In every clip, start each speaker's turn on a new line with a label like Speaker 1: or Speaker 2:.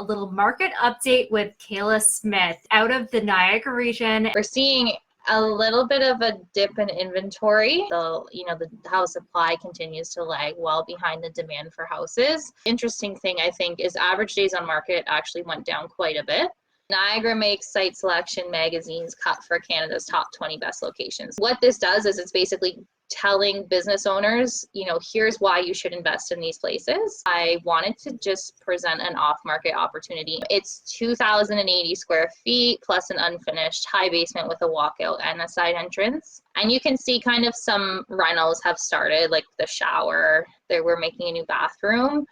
Speaker 1: a little market update with Kayla Smith out of the Niagara region.
Speaker 2: We're seeing a little bit of a dip in inventory. The house supply continues to lag well behind the demand for houses. Interesting thing, I think, is average days on market actually went down quite a bit. Niagara makes Site Selection magazine's cut for Canada's top 20 best locations. What this does is it's basically telling business owners, here's why you should invest in these places. I wanted to just present an off-market opportunity. It's 2,080 square feet plus an unfinished high basement with a walkout and a side entrance. And you can see kind of some renos have started, like the shower. They were making a new bathroom.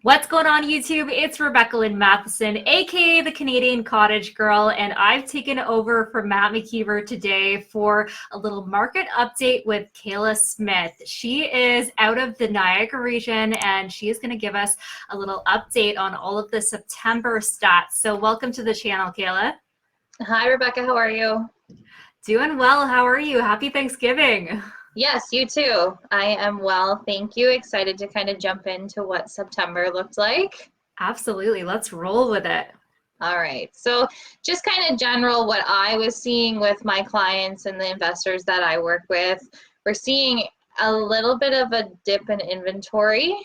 Speaker 1: What's going on YouTube? It's Rebecca Lynn Matheson, aka the Canadian Cottage Girl, and I've taken over from Matt McKeever today for a little market update with Kayla Smith. She is out of the Niagara region and she is going to give us a little update on all of the September stats. So welcome to the channel, Kayla.
Speaker 2: Hi, Rebecca. How are you?
Speaker 1: Doing well. How are you? Happy Thanksgiving.
Speaker 2: Yes, you too. I am well, thank you. Excited to kind of jump into what September looked like.
Speaker 1: Absolutely. Let's roll with it.
Speaker 2: All right. So just kind of general what I was seeing with my clients and the investors that I work with. We're seeing a little bit of a dip in inventory,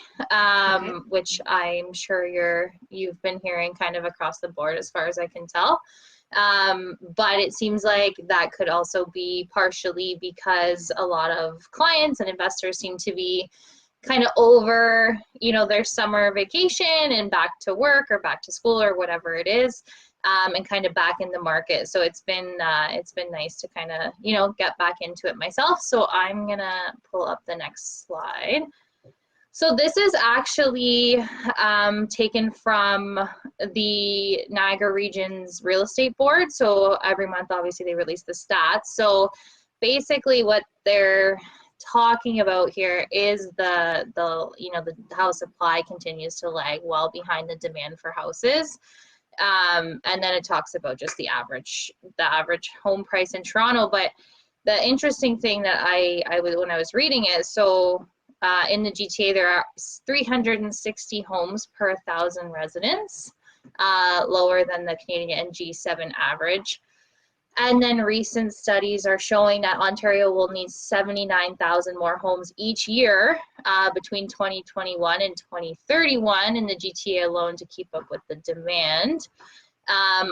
Speaker 2: which I'm sure you've been hearing kind of across the board as far as I can tell. But it seems like that could also be partially because a lot of clients and investors seem to be kind of over, their summer vacation and back to work or back to school or whatever it is, and kind of back in the market. So it's been nice to kind of, get back into it myself. So I'm gonna pull up the next slide. So this is actually taken from the Niagara Region's real estate board. So every month, obviously, they release the stats. So basically what they're talking about here is the house supply continues to lag well behind the demand for houses. And then it talks about just the average home price in Toronto. But the interesting thing that when I was reading it, so in the GTA, there are 360 homes per 1,000 residents, lower than the Canadian and G7 average. And then recent studies are showing that Ontario will need 79,000 more homes each year between 2021 and 2031 in the GTA alone to keep up with the demand.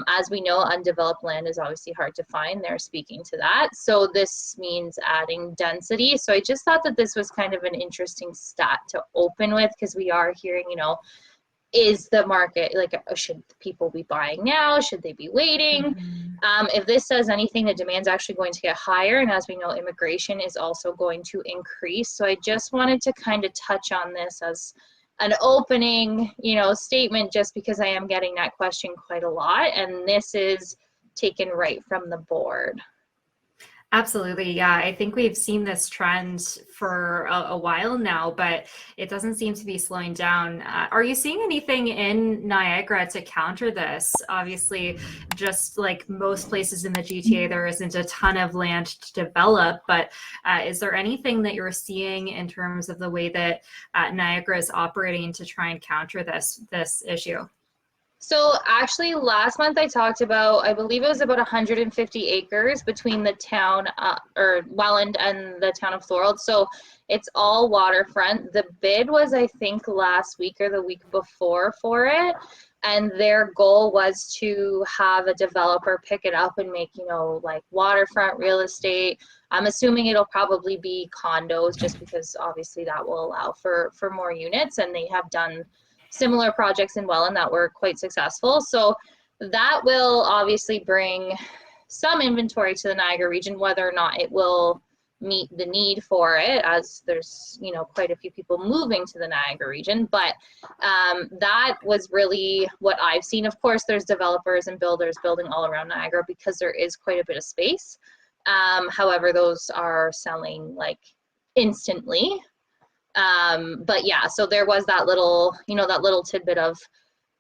Speaker 2: As we know, undeveloped land is obviously hard to find. They're speaking to that. So this means adding density. So I just thought that this was kind of an interesting stat to open with, because we are hearing, is the market, should people be buying now? Should they be waiting? Mm-hmm. If this says anything, the demand's actually going to get higher. And as we know, immigration is also going to increase. So I just wanted to kind of touch on this as an opening, statement, just because I am getting that question quite a lot. And this is taken right from the board.
Speaker 1: Absolutely. Yeah. I think we've seen this trend for a while now, but it doesn't seem to be slowing down. Are you seeing anything in Niagara to counter this? Obviously, just like most places in the GTA, there isn't a ton of land to develop, but is there anything that you're seeing in terms of the way that Niagara is operating to try and counter this issue?
Speaker 2: So actually last month I talked about, I believe it was about 150 acres between the town or Welland and the town of Thorold. So it's all waterfront. The bid was, I think, last week or the week before for it. And their goal was to have a developer pick it up and make, like waterfront real estate. I'm assuming it'll probably be condos, just because obviously that will allow for more units. And they have done similar projects in Welland that were quite successful. So that will obviously bring some inventory to the Niagara region. Whether or not it will meet the need for it, as there's, you know, quite a few people moving to the Niagara region. But that was really what I've seen. Of course, there's developers and builders building all around Niagara because there is quite a bit of space. However, those are selling like instantly. But yeah, so there was that little, you know, that little tidbit of,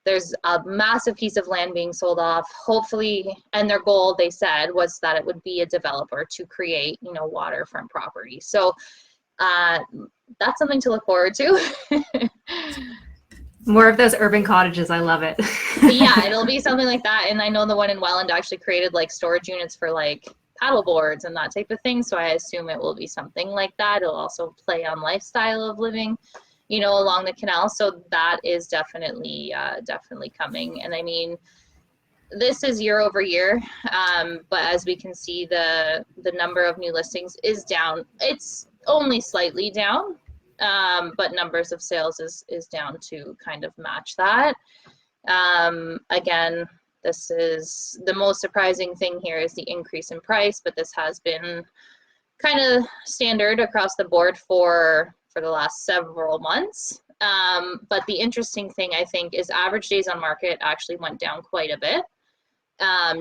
Speaker 2: there's a massive piece of land being sold off, hopefully, and their goal, they said, was that it would be a developer to create, you know, waterfront property. So that's something to look forward to.
Speaker 1: More of those urban cottages. I love it.
Speaker 2: Yeah, it'll be something like that. And I know the one in Welland actually created like storage units for like paddle boards and that type of thing. So I assume it will be something like that. It'll also play on lifestyle of living, you know, along the canal. So that is definitely coming. And I mean, this is year over year, but as we can see, the number of new listings is down. It's only slightly down, but numbers of sales is down to kind of match that. Again, this is the most surprising thing here is the increase in price, but this has been kind of standard across the board for the last several months. But the interesting thing, I think, is average days on market actually went down quite a bit,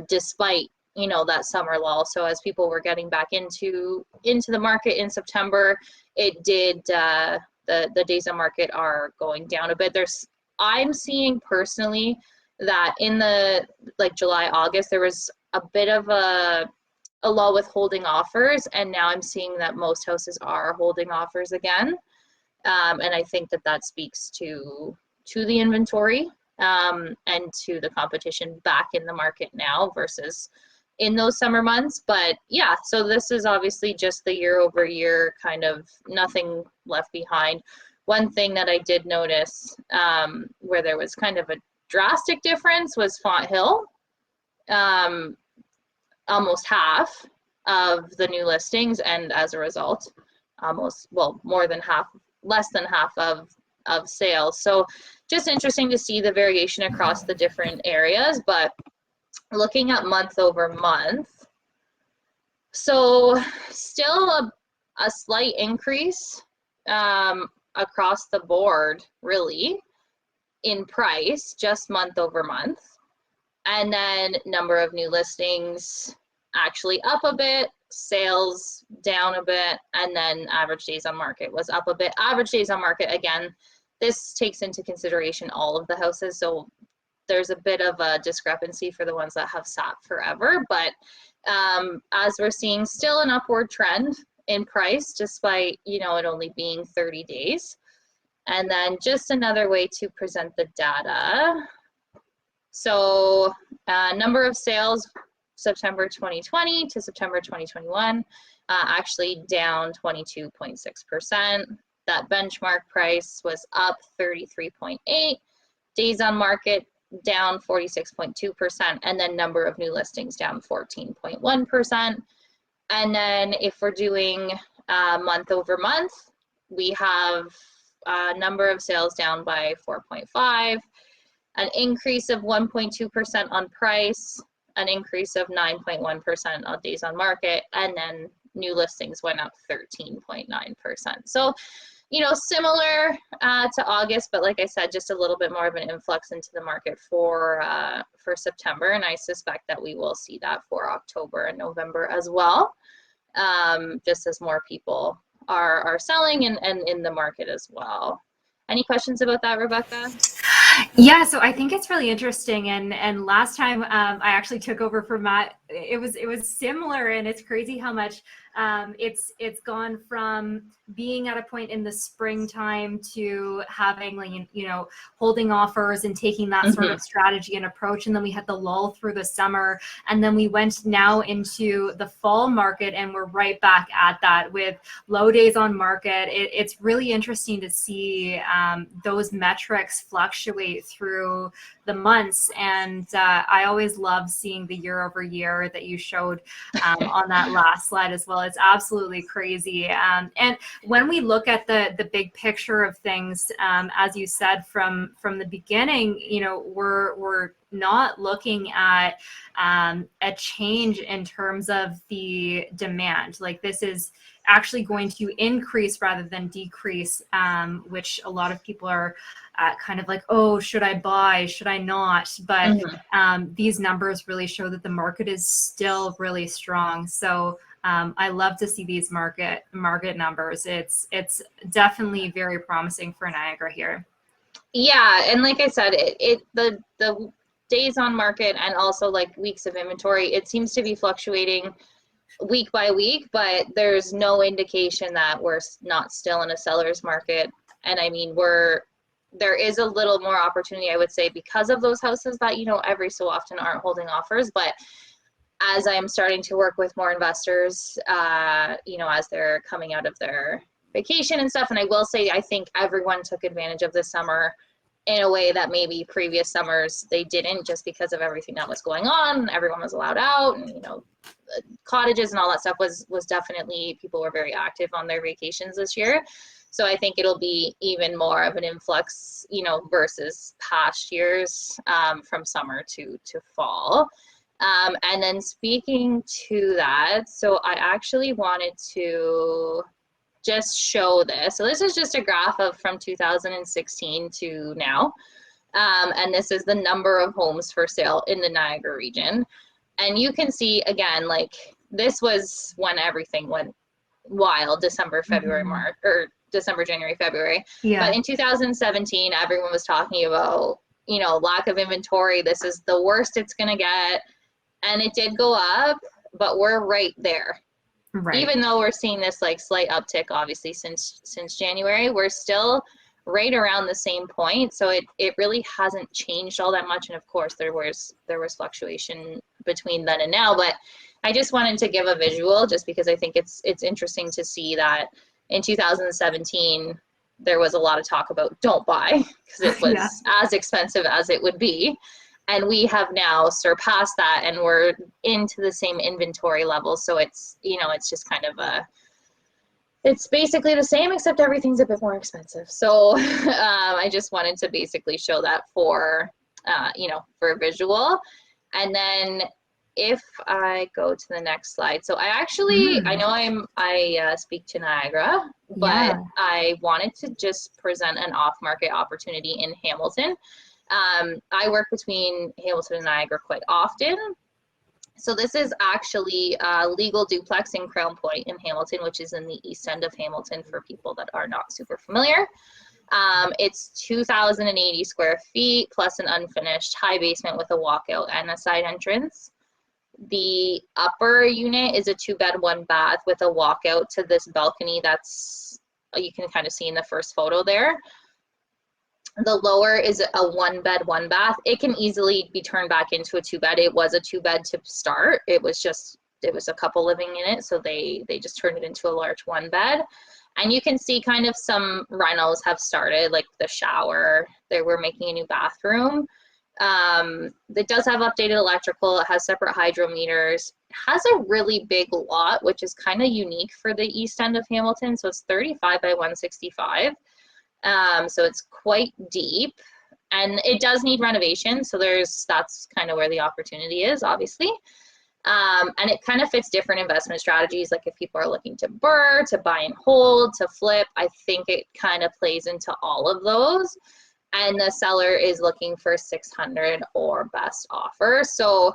Speaker 2: despite, you know, that summer lull. So as people were getting back into the market in September, it did, the days on market are going down a bit. I'm seeing personally that in the like July, August, there was a bit of a lull with holding offers, and now I'm seeing that most houses are holding offers again. And I think that speaks to the inventory, and to the competition back in the market now versus in those summer months. But yeah, so this is obviously just the year over year, kind of nothing left behind. One thing that I did notice, where there was kind of a drastic difference, was Font Hill. Almost half of the new listings, and as a result, more than half, less than half of sales. So just interesting to see the variation across the different areas. But looking at month over month, so still a slight increase across the board, really, in price, just month over month. And then number of new listings actually up a bit, sales down a bit, and then average days on market was up a bit. Average days on market, again, this takes into consideration all of the houses, so there's a bit of a discrepancy for the ones that have sat forever. But as we're seeing, still an upward trend in price, despite, you know, it only being 30 days. And then just another way to present the data. So number of sales, September 2020 to September 2021, actually down 22.6%. That benchmark price was up 33.8. Days on market down 46.2%. And then number of new listings down 14.1%. And then if we're doing month over month, we have number of sales down by 4.5, an increase of 1.2% on price, an increase of 9.1% on days on market, and then new listings went up 13.9%. So, you know, similar to August, but like I said, just a little bit more of an influx into the market for September, and I suspect that we will see that for October and November as well, just as more people are selling and in the market as well. Any questions about that, Rebecca?
Speaker 1: Yeah, so I think it's really interesting, and last time I actually took over for Matt, it was similar, and it's crazy how much it's gone from being at a point in the springtime to having, like, you know, holding offers and taking that sort of strategy and approach, and then we had the lull through the summer, and then we went now into the fall market, and we're right back at that with low days on market. It's really interesting to see those metrics fluctuate through the months, and I always love seeing the year over year that you showed on that last slide as well. It's absolutely crazy. And when we look at the big picture of things, as you said from the beginning, you know, we're not looking at a change in terms of the demand. Like, this is actually going to increase rather than decrease, which a lot of people are kind of like, oh, should I buy? Should I not? But these numbers really show that the market is still really strong. So I love to see these market numbers. It's definitely very promising for Niagara here.
Speaker 2: Yeah, and like I said, the days on market and also like weeks of inventory, it seems to be fluctuating week by week, but there's no indication that we're not still in a seller's market. And I mean, there is a little more opportunity, I would say, because of those houses that, every so often aren't holding offers. But as I'm starting to work with more investors, as they're coming out of their vacation and stuff, and I will say, I think everyone took advantage of this summer in a way that maybe previous summers they didn't, just because of everything that was going on. Everyone was allowed out, and cottages and all that stuff was definitely, people were very active on their vacations this year. So I think it'll be even more of an influx, versus past years, from summer to fall. And then speaking to that, so I actually wanted to just show this. So this is just a graph of from 2016 to now. And this is the number of homes for sale in the Niagara region. And you can see, again, like this was when everything went wild, December, February, March, or December, January, February.
Speaker 1: Yeah.
Speaker 2: But in 2017, everyone was talking about, lack of inventory. This is the worst it's going to get. And it did go up, but we're right there. Right. Even though we're seeing this like slight uptick, obviously, since January, we're still right around the same point. So it really hasn't changed all that much. And of course there was fluctuation between then and now, but I just wanted to give a visual, just because I think it's interesting to see that in 2017 there was a lot of talk about don't buy, because it was as expensive as it would be. And we have now surpassed that, and we're into the same inventory level. So it's, it's just kind of it's basically the same, except everything's a bit more expensive. So I just wanted to basically show that for, for a visual. And then if I go to the next slide, so I actually, I know I speak to Niagara, but I wanted to just present an off-market opportunity in Hamilton. I work between Hamilton and Niagara quite often. So this is actually a legal duplex in Crown Point in Hamilton, which is in the east end of Hamilton for people that are not super familiar. It's 2,080 square feet plus an unfinished high basement with a walkout and a side entrance. The upper unit is a 2-bed, 1-bath with a walkout to this balcony that's, you can kind of see in the first photo there. The lower is a 1-bed, 1-bath. It can easily be turned back into a 2-bed. It was a 2-bed to start. It was a couple living in it, so they just turned it into a large 1-bed. And you can see kind of some renos have started, like the shower. They were making a new bathroom. It does have updated electrical. It has separate hydro meters. It has a really big lot, which is kind of unique for the east end of Hamilton. So it's 35 by 165. So it's quite deep, and it does need renovation. So that's kind of where the opportunity is, obviously. And it kind of fits different investment strategies. Like if people are looking to BRRRR, to buy and hold, to flip, I think it kind of plays into all of those. And the seller is looking for 600 or best offer. So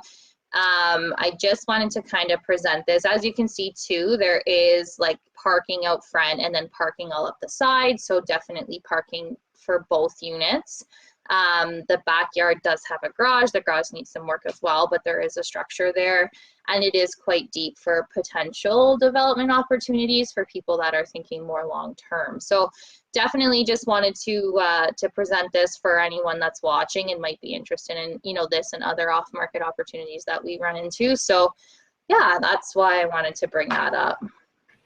Speaker 2: I just wanted to kind of present this. As you can see too, there is like parking out front and then parking all up the side. So definitely parking for both units. The backyard does have a garage. The garage needs some work as well, but there is a structure there, and it is quite deep for potential development opportunities for people that are thinking more long term. So definitely just wanted to present this for anyone that's watching and might be interested in, this and other off-market opportunities that we run into. So yeah, that's why I wanted to bring that up.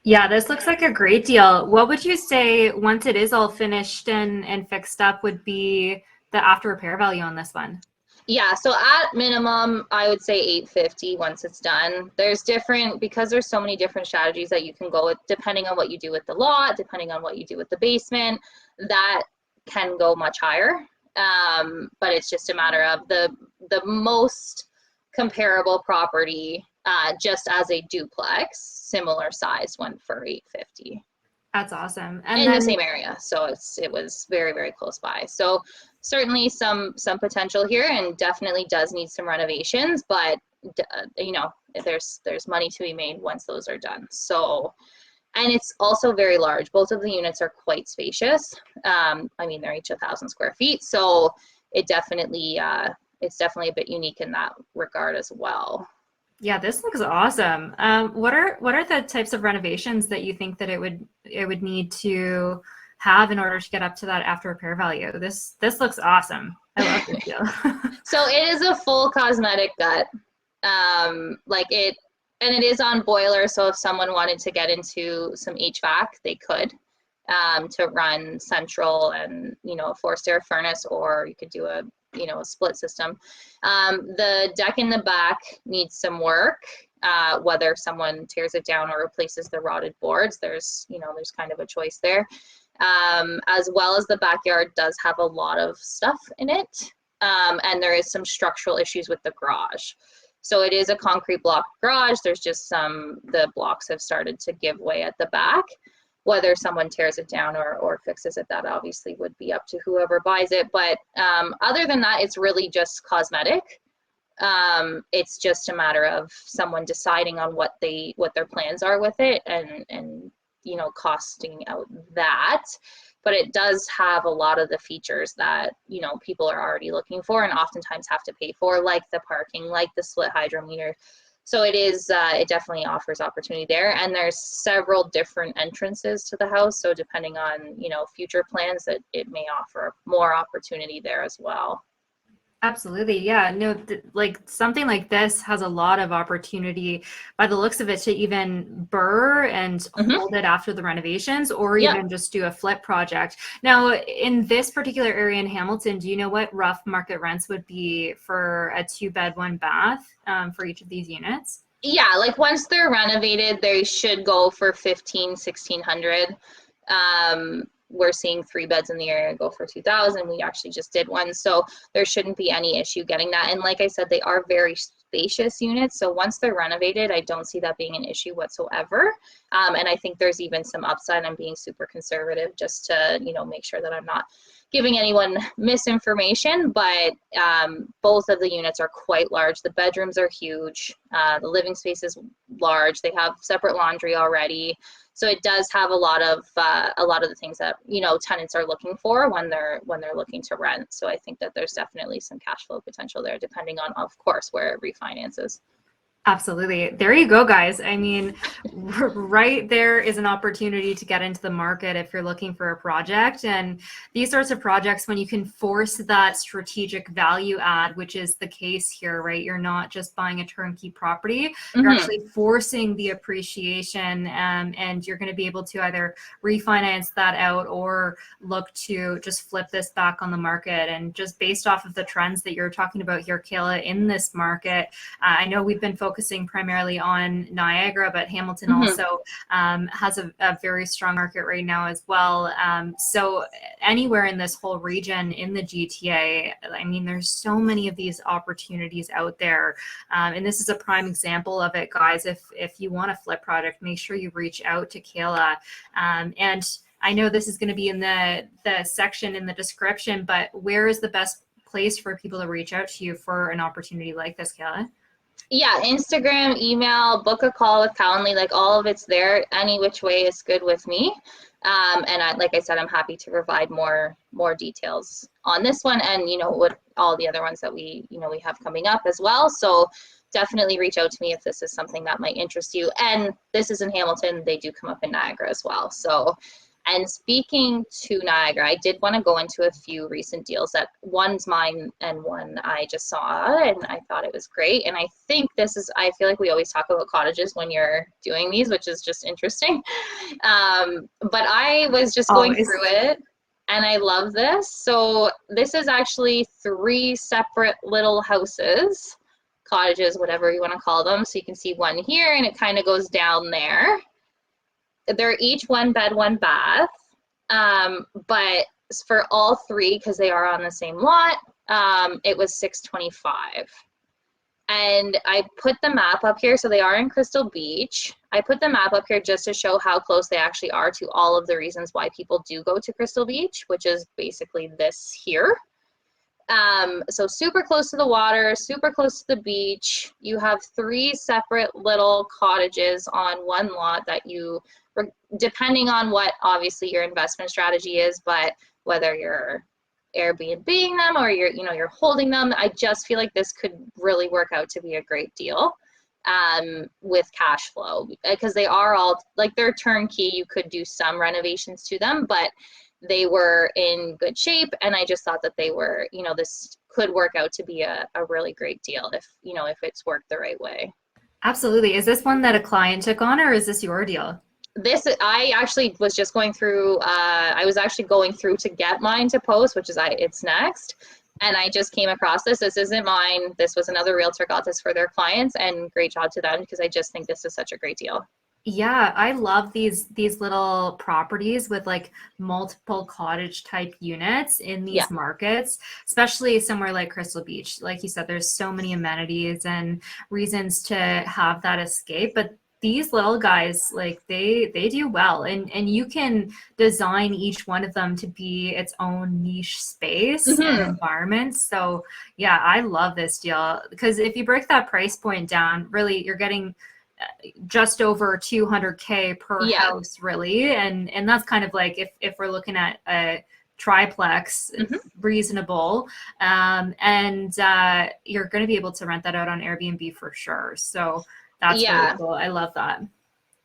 Speaker 1: Yeah, this looks like a great deal. What would you say, once it is all finished and fixed up, would be the after repair value on this one?
Speaker 2: Yeah, so at minimum, I would say 850 once it's done. Because there's so many different strategies that you can go with, depending on what you do with the lot, depending on what you do with the basement, that can go much higher. But it's just a matter of the most comparable property just as a duplex, similar size one for 850.
Speaker 1: That's awesome. And
Speaker 2: In
Speaker 1: then
Speaker 2: the same area, so it was very, very close by. So certainly some potential here, and definitely does need some renovations, but you know, there's money to be made once those are done. So, and it's also very large. Both of the units are quite spacious. I mean, they're each 1,000 square feet, so it definitely it's definitely a bit unique in that regard as well.
Speaker 1: yeah, this looks awesome. What are the types of renovations that you think that it would need to have in order to get up to that after repair value? This looks awesome. I love this deal.
Speaker 2: So it is a full cosmetic gut. Like and it is on boiler. So if someone wanted to get into some HVAC, they could, to run central and, you know, a forced air furnace, or you could do a, you know, a split system. The deck in the back needs some work. Whether someone tears it down or replaces the rotted boards, there's kind of a choice there. As well as the backyard does have a lot of stuff in it. And there is some structural issues with the garage. So it is a concrete block garage. There's just the blocks have started to give way at the back. Whether someone tears it down or fixes it, that obviously would be up to whoever buys it. But other than that, it's really just cosmetic. It's just a matter of someone deciding on what their plans are with it, and you know, costing out that. But it does have a lot of the features that, you know, people are already looking for and oftentimes have to pay for, like the parking, like the split hydrometer. So it definitely offers opportunity there. And there's several different entrances to the house. So depending on, you know, future plans, that it may offer more opportunity there as well.
Speaker 1: Absolutely. Yeah. No, like something like this has a lot of opportunity by the looks of it to even burr and hold it after the renovations, or
Speaker 2: Yep.
Speaker 1: even just do a flip project. Now, in this particular area in Hamilton, do you know what rough market rents would be for a 2-bed, 1-bath for each of these units?
Speaker 2: Yeah, like once they're renovated, they should go for 1,500, 1,600. We're seeing 3 beds in the area go for 2,000. We actually just did one, so there shouldn't be any issue getting that. And like I said, they are very spacious units, so once they're renovated, I don't see that being an issue whatsoever. And I think there's even some upside. I'm being super conservative just to, you know, make sure that I'm not giving anyone misinformation, but both of the units are quite large. The bedrooms are huge. The living space is large. They have separate laundry already. So it does have a lot of the things that, you know, tenants are looking for when they're looking to rent. So I think that there's definitely some cash flow potential there, depending on, of course, where it refinances.
Speaker 1: Absolutely. There you go, guys. I mean, right there is an opportunity to get into the market if you're looking for a project. And these sorts of projects, when you can force that strategic value add, which is the case here, right? You're not just buying a turnkey property, you're actually forcing the appreciation, and you're going to be able to either refinance that out or look to just flip this back on the market. And just based off of the trends that you're talking about here, Kayla, in this market, I know we've been focusing primarily on Niagara, but Hamilton also has a very strong market right now as well. So anywhere in this whole region in the GTA, I mean, there's so many of these opportunities out there. And this is a prime example of it, guys. If you want a flip product, make sure you reach out to Kayla. And I know this is going to be in the section in the description, but where is the best place for people to reach out to you for an opportunity like this, Kayla?
Speaker 2: Yeah, Instagram, email, book a call with Calendly, like all of it's there. Any which way is good with me. And like I said, I'm happy to provide more details on this one, and, you know, what all the other ones that we have coming up as well. So definitely reach out to me if this is something that might interest you. And this is in Hamilton. They do come up in Niagara as well. So, and speaking to Niagara, I did want to go into a few recent deals that one's mine and one I just saw, and I thought it was great. And I think I feel like we always talk about cottages when you're doing these, which is just interesting. But I was just going through it, and I love this. So this is actually 3 separate little houses, cottages, whatever you want to call them. So you can see one here, and it kind of goes down there. They're each 1 bed, 1 bath, but for all 3, because they are on the same lot, it was $625. And I put the map up here. So they are in Crystal Beach. I put the map up here just to show how close they actually are to all of the reasons why people do go to Crystal Beach, which is basically this here. So super close to the water, super close to the beach. You have 3 separate little cottages on one lot that you, depending on what obviously your investment strategy is, but whether you're Airbnb-ing them or you're holding them, I just feel like this could really work out to be a great deal with cash flow, because they are all like, they're turnkey. You could do some renovations to them, but they were in good shape, and I just thought that they were, this could work out to be a really great deal if it's worked the right way.
Speaker 1: Absolutely. Is this one that a client took on, or is this your deal?
Speaker 2: I actually was just going through, I was actually going through to get mine to post, which is it's next. And I just came across this. This isn't mine. This was another realtor got this for their clients, and great job to them, because I just think this is such a great deal.
Speaker 1: Yeah, I love these little properties with like multiple cottage type units in
Speaker 2: Yeah.
Speaker 1: these markets, especially somewhere like Crystal Beach. Like you said, there's so many amenities and reasons to have that escape, but these little guys, like they do well, and you can design each one of them to be its own niche space and
Speaker 2: Mm-hmm.
Speaker 1: environment. So yeah, I love this deal, because if you break that price point down, really you're getting just over 200K per
Speaker 2: Yeah.
Speaker 1: house, really, and that's kind of like, if we're looking at a triplex,
Speaker 2: Mm-hmm.
Speaker 1: reasonable, and you're going to be able to rent that out on Airbnb for sure. So that's really
Speaker 2: Yeah.
Speaker 1: cool. I love that.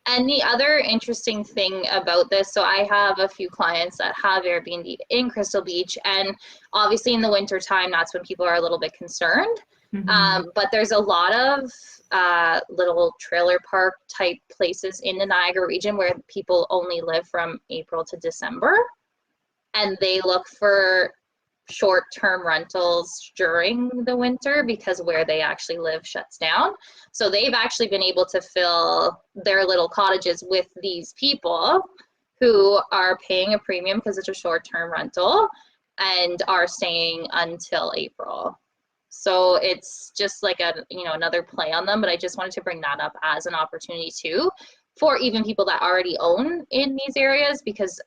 Speaker 2: And the other interesting thing about this, so I have a few clients that have Airbnb in Crystal Beach, and obviously in the winter time, that's when people are a little bit concerned.
Speaker 1: Mhm.
Speaker 2: But there's a lot of little trailer park type places in the Niagara region where people only live from April to December, and they look for short-term rentals during the winter because where they actually live shuts down. So they've actually been able to fill their little cottages with these people who are paying a premium because it's a short-term rental and are staying until April. So it's just like another play on them, but I just wanted to bring that up as an opportunity too, for even people that already own in these areas, because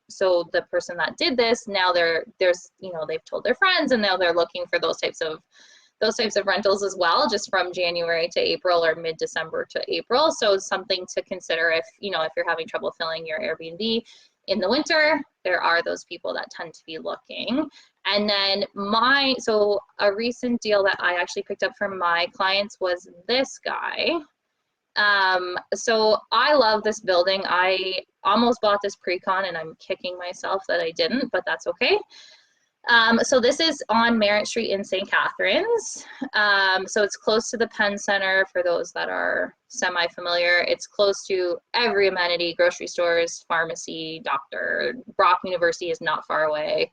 Speaker 2: so the person that did this, now they've told their friends, and now they're looking for those types of rentals as well, just from January to April or mid-December to April. So it's something to consider if you're having trouble filling your Airbnb in the winter. There are those people that tend to be looking. And then so a recent deal that I actually picked up for my clients was this guy. So I love this building. I almost bought this pre-con, and I'm kicking myself that I didn't, but that's okay. So this is on Merritt Street in St. Catharines. So it's close to the Penn Center for those that are semi-familiar. It's close to every amenity, grocery stores, pharmacy, doctor. Brock University is not far away.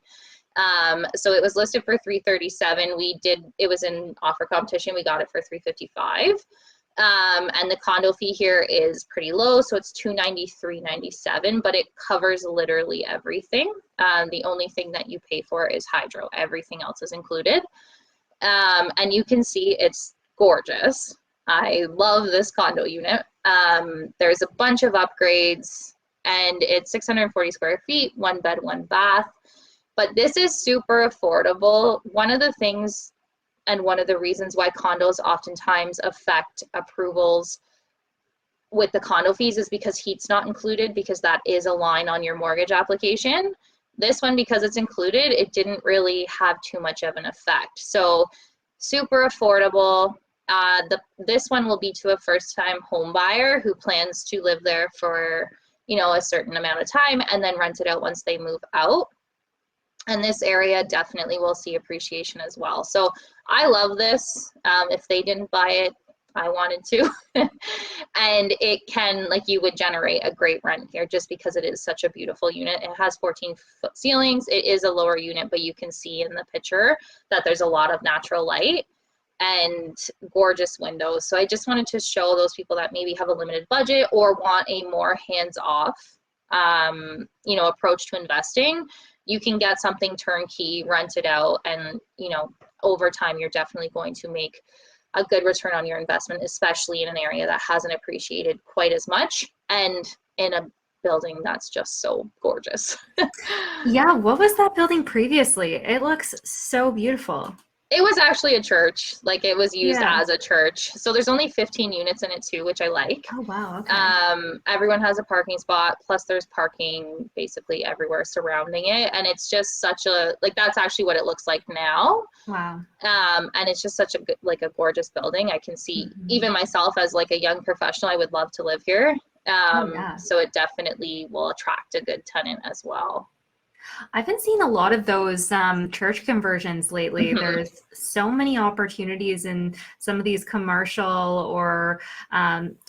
Speaker 2: So it was listed for $337. It was in offer competition. We got it for $355. And the condo fee here is pretty low, so it's $293.97, but it covers literally everything. The only thing that you pay for is hydro. Everything else is included. And you can see it's gorgeous. I love this condo unit. There's a bunch of upgrades, and it's 640 square feet, 1 bed, 1 bath. But this is super affordable. One of the things and one of the reasons why condos oftentimes affect approvals with the condo fees is because heat's not included, because that is a line on your mortgage application. This one, because it's included, it didn't really have too much of an effect. So super affordable. This one will be to a first-time home buyer who plans to live there for a certain amount of time and then rent it out once they move out. And this area definitely will see appreciation as well. So I love this. If they didn't buy it, I wanted to. And it can, you would generate a great rent here just because it is such a beautiful unit. It has 14-foot ceilings. It is a lower unit, but you can see in the picture that there's a lot of natural light and gorgeous windows. So I just wanted to show those people that maybe have a limited budget or want a more hands-off, approach to investing. You can get something turnkey, rent it out, and over time you're definitely going to make a good return on your investment, especially in an area that hasn't appreciated quite as much and in a building that's just so gorgeous.
Speaker 1: Yeah, what was that building previously? It looks so beautiful.
Speaker 2: It was actually a church, like it was used
Speaker 1: Yeah.
Speaker 2: as a church. So there's only 15 units in it too, which I like.
Speaker 1: Oh, wow. Okay.
Speaker 2: Everyone has a parking spot, plus there's parking basically everywhere surrounding it. And it's just such a, like, that's actually what it looks like now.
Speaker 1: Wow.
Speaker 2: And it's just such a good, like a gorgeous building. I can see
Speaker 1: Mhm.
Speaker 2: even myself as like a young professional, I would love to live here.
Speaker 1: Oh, yeah.
Speaker 2: So it definitely will attract a good tenant as well.
Speaker 1: I've been seeing a lot of those church conversions lately.
Speaker 2: Mhm.
Speaker 1: There's so many opportunities in some of these commercial or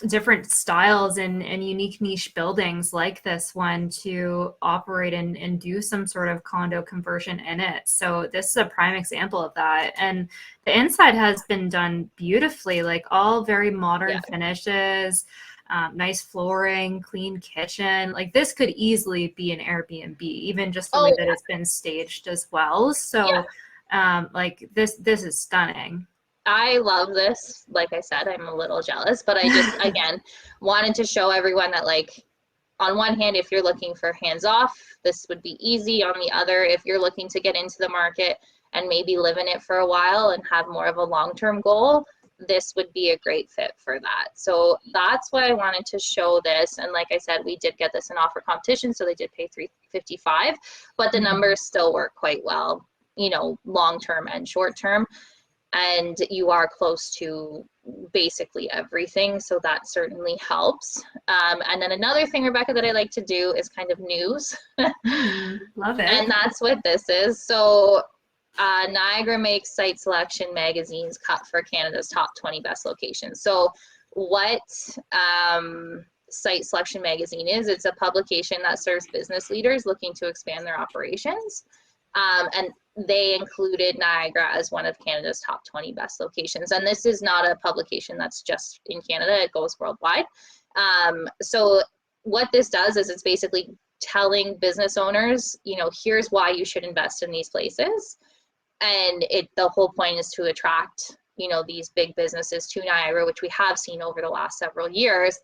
Speaker 1: different styles and unique niche buildings like this one to operate and do some sort of condo conversion in it. So this is a prime example of that. And the inside has been done beautifully, like all very
Speaker 2: Yeah.
Speaker 1: modern finishes. Nice flooring, clean kitchen. Like this could easily be an Airbnb, even just the way
Speaker 2: Oh,
Speaker 1: that it's been staged as well.
Speaker 2: yeah.
Speaker 1: So, like this is stunning.
Speaker 2: I love this. Like I said, I'm a little jealous, but I just, again, wanted to show everyone that, like, on one hand, if you're looking for hands off, this would be easy. On the other, if you're looking to get into the market and maybe live in it for a while and have more of a long-term goal, this would be a great fit for that. So that's why I wanted to show this. And like I said, we did get this in offer competition, so they did pay $355, but the
Speaker 1: Mhm.
Speaker 2: numbers still work quite well, you know, long-term and short-term. And you are close to basically everything, so that certainly helps. And then another thing, Rebecca, that I like to do is kind of news.
Speaker 1: Love
Speaker 2: And
Speaker 1: it.
Speaker 2: that's what this is. So Niagara makes Site Selection Magazine's cut for Canada's top 20 best locations. So what Site Selection Magazine is, it's a publication that serves business leaders looking to expand their operations. And they included Niagara as one of Canada's top 20 best locations. And this is not a publication that's just in Canada, it goes worldwide. So what this does is it's basically telling business owners, you know, here's why you should invest in these places. And the whole point is to attract, you know, these big businesses to Niagara, which we have seen over the last several years.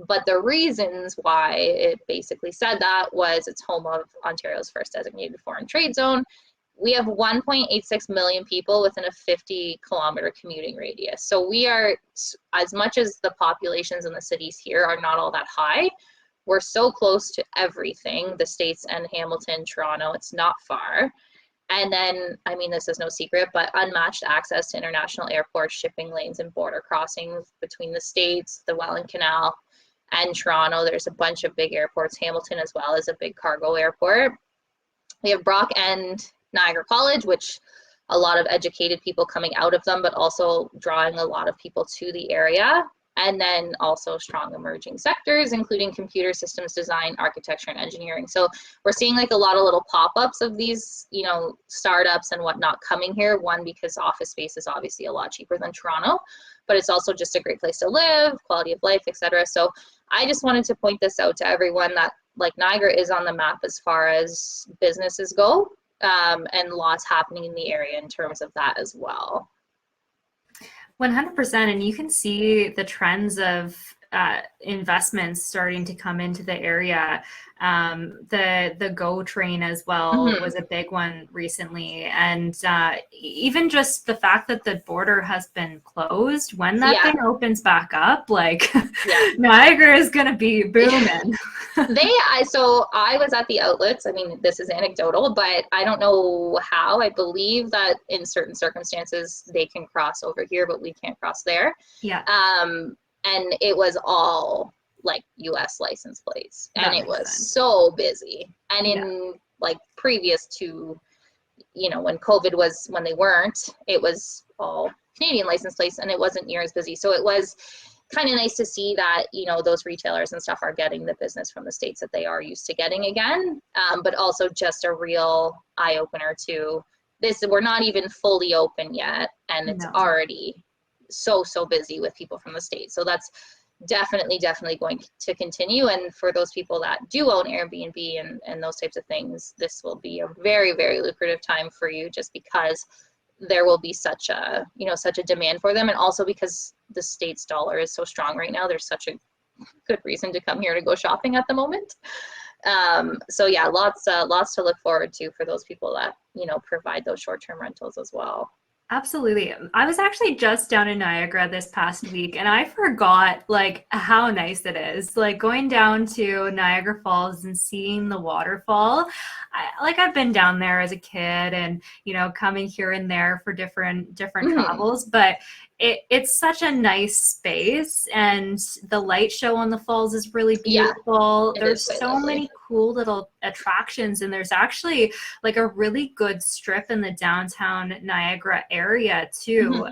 Speaker 2: But the reasons why it basically said that was it's home of Ontario's first designated foreign trade zone. We have 1.86 million people within a 50-kilometer commuting radius. So we are, as much as the populations in the cities here are not all that high, we're so close to everything, the States and Hamilton, Toronto, it's not far. And then, I mean, this is no secret, but unmatched access to international airports, shipping lanes, and border crossings between the States, the Welland Canal, and Toronto. There's a bunch of big airports. Hamilton as well is a big cargo airport. We have Brock and Niagara College, which a lot of educated people coming out of them, but also drawing a lot of people to the area. And then also strong emerging sectors, including computer systems design, architecture, and engineering. So we're seeing like a lot of little pop-ups of these, you know, startups and whatnot coming here. One, because office space is obviously a lot cheaper than Toronto, but it's also just a great place to live, quality of life, etc. So I just wanted to point this out to everyone that, like, Niagara is on the map as far as businesses go, and lots happening in the area in terms of that as well.
Speaker 1: 100%. And you can see the trends of investments starting to come into the area. The GO train as well
Speaker 2: Mm-hmm.
Speaker 1: was a big one recently. And even just the fact that the border has been closed, when that
Speaker 2: Yeah,
Speaker 1: thing opens back up, like
Speaker 2: yeah.
Speaker 1: Niagara is going to be booming.
Speaker 2: So I was at the outlets. I mean, this is anecdotal, but I don't know how. I believe that in certain circumstances they can cross over here, but we can't cross there.
Speaker 1: Yeah,
Speaker 2: And it was all like US license plates, and
Speaker 1: that
Speaker 2: it
Speaker 1: makes
Speaker 2: was
Speaker 1: sense.
Speaker 2: so busy. And
Speaker 1: Yeah.
Speaker 2: in like previous to, you know, when COVID was, when they weren't, it was all Canadian license plates and it wasn't near as busy. So it was kind of nice to see that, you know, those retailers and stuff are getting the business from the States that they are used to getting again. But also just a real eye opener to this. We're not even fully open yet, and it's
Speaker 1: No.
Speaker 2: already so busy with people from the States. So that's definitely going to continue. And for those people that do own Airbnb and those types of things, this will be a very lucrative time for you, just because there will be such a, such a demand for them. And also because the state's dollar is so strong right now, there's such a good reason to come here to go shopping at the moment. So yeah, lots to look forward to for those people that, provide those short-term rentals as well.
Speaker 1: Absolutely. I was actually just down in Niagara this past week and I forgot like how nice it is. Like going down to Niagara Falls and seeing the waterfall. I've been down there as a kid and, coming here and there for different travels, but it's such a nice space and the light show on the falls is really
Speaker 2: Yeah,
Speaker 1: beautiful.
Speaker 2: it is
Speaker 1: There's
Speaker 2: quite
Speaker 1: so
Speaker 2: lovely.
Speaker 1: many cool little attractions and there's actually like a really good strip in the downtown Niagara area too.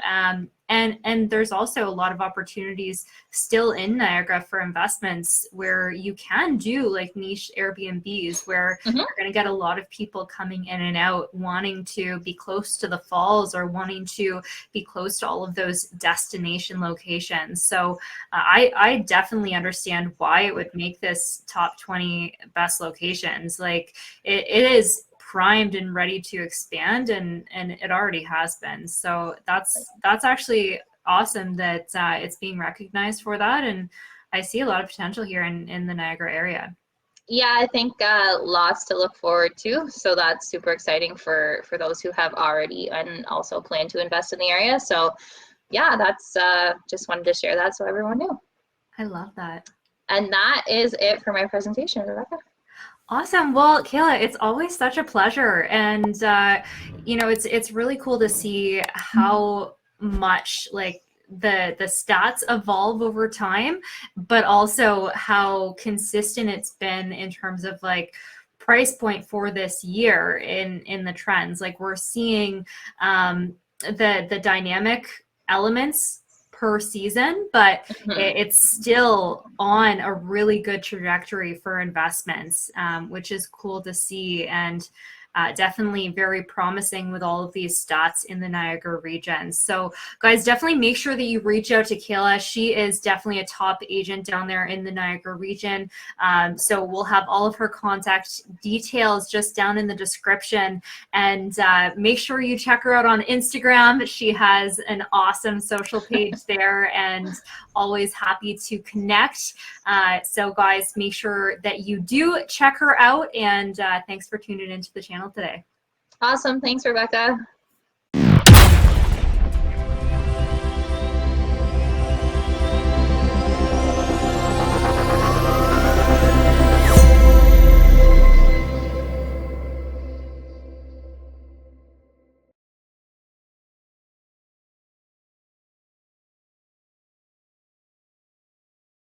Speaker 1: And there's also a lot of opportunities still in Niagara for investments where you can do like niche Airbnbs where you're going to get a lot of people coming in and out wanting to be close to the falls or wanting to be close to all of those destination locations. So I definitely understand why it would make this top 20 best locations. Like it is primed and ready to expand and it already has been. So that's actually awesome that it's being recognized for that. And I see a lot of potential here in the Niagara area.
Speaker 2: Yeah, I think lots to look forward to. So that's super exciting for those who have already and also plan to invest in the area. So yeah, that's just wanted to share that so everyone knew.
Speaker 1: I love that.
Speaker 2: And that is it for my presentation, Rebecca.
Speaker 1: Awesome. Well, Kayla, it's always such a pleasure. And, it's really cool to see how much like the stats evolve over time, but also how consistent it's been in terms of like price point for this year in the trends. Like we're seeing the dynamic elements per season, but it's still on a really good trajectory for investments, which is cool to see and definitely very promising with all of these stats in the Niagara region. So guys, definitely make sure that you reach out to Kayla. She is definitely a top agent down there in the Niagara region. So we'll have all of her contact details just down in the description, and make sure you check her out on Instagram. She has an awesome social page there and always happy to connect. So guys, make sure that you do check her out, and thanks for tuning into the channel today.
Speaker 2: Awesome. Thanks, Rebecca.